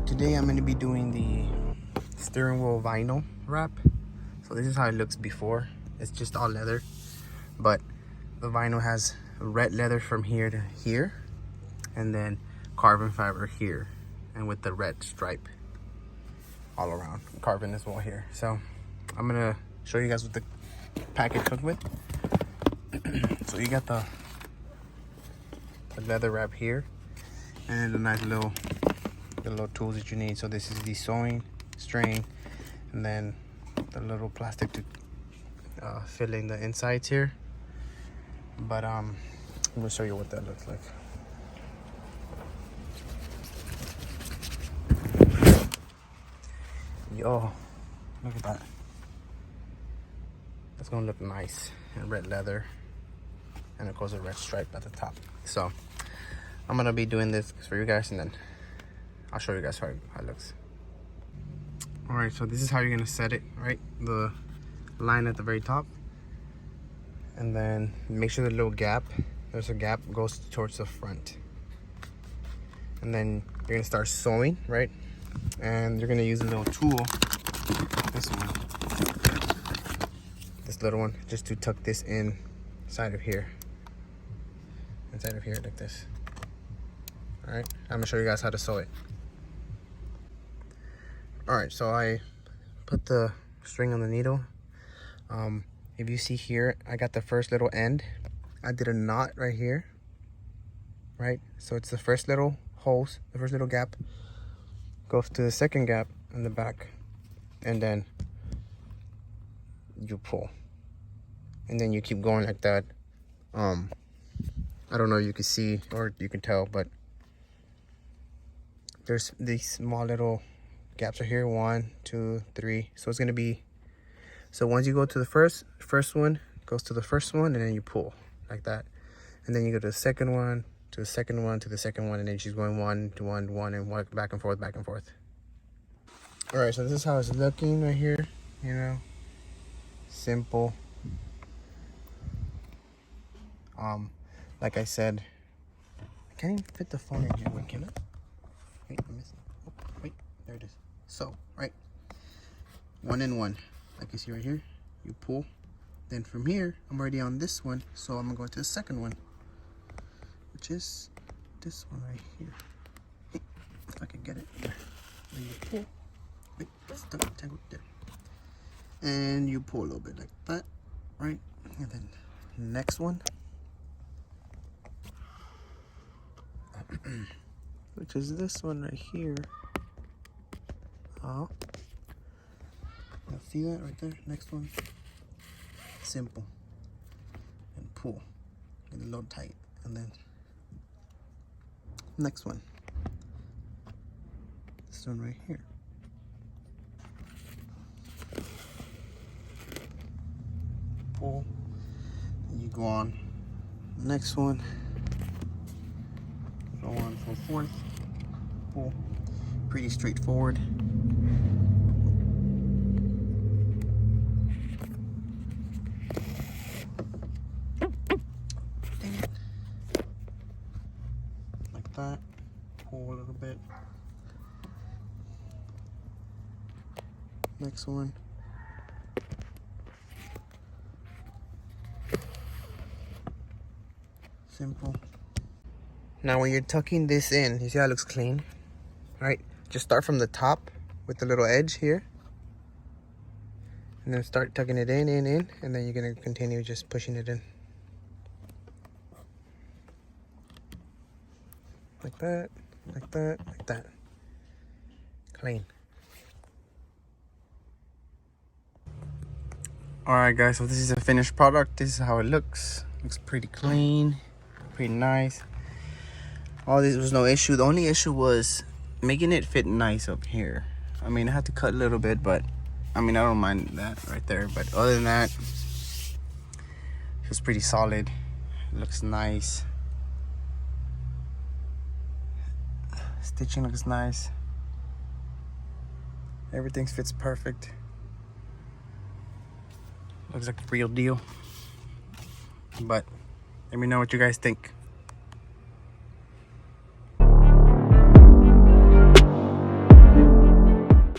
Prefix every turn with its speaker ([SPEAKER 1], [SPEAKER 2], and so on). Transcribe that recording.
[SPEAKER 1] Today I'm going to be doing the steering wheel vinyl wrap. So this is how it looks before. It's just all leather, but the vinyl has red leather from here to here, and then carbon fiber here, and with the red stripe all around, carbon as well here. So I'm gonna show you guys what the package comes with. So you got the leather wrap here, and the nice little tools that you need. So this is the sewing string, and then the little plastic to fill in the insides here. But I'm gonna show you what that looks like. Yo, look at that. That's gonna look nice in red leather, and of course a red stripe at the top. So I'm gonna be doing this for you guys, and then I'll show you guys how it looks. All right, so this is how you're gonna set it, right? The line at the very top, and then make sure the little gap, there's a gap, goes towards the front. And then you're gonna start sewing, right? And you're gonna use a little tool, this one, this little one, just to tuck this inside of here, like this. All right, I'm gonna show you guys how to sew it. All right, so I put the string on the needle. If you see here, I got the first little end. I did a knot right here, right? So it's the first little holes, the first little gap, goes to the second gap in the back, and then you pull. And then you keep going like that. I don't know if you can see or you can tell, but there's these small little gaps right here, 1, 2, 3. So it's gonna be, so once you go to the first one, goes to the first one, and then you pull like that, and then you go to the second one, to the second one, to the second one, and then she's going 1 to 1 to 1, and one back and forth, back and forth. All right, so this is how it's looking right here. You know, simple. Like I said, I can't even fit the phone in here. Wait, can I? Wait, I'm missing. Oh, wait, there it is. So, right, 1 and 1, like you see right here, you pull. Then from here, I'm already on this one, so I'm gonna go to the second one, which is this one right here. If I can get it. Then you pull. Wait, stuck, tangled there. And you pull a little bit like that, right? And then next one, which is this one right here. Oh, see that right there? Next one, simple, and pull, get a little tight, and then next one, this one right here. Pull, and you go on. Next one, go on for 4th, pull. Pretty straightforward. Dang it. Like that. Pull a little bit. Next one. Simple. Now when you're tucking this in, you see how it looks clean, right? Just start from the top with the little edge here, and then start tucking it in, and then you're gonna continue just pushing it in. Like that, like that, like that. Clean. All right, guys, so this is a finished product. This is how it looks. Looks pretty clean, pretty nice. All this was no issue. The only issue was making it fit nice up here. I mean, I had to cut a little bit, but I mean, I don't mind that right there. But other than that, it was pretty solid. It looks nice. Stitching looks nice. Everything fits perfect. Looks like the real deal. But let me know what you guys think.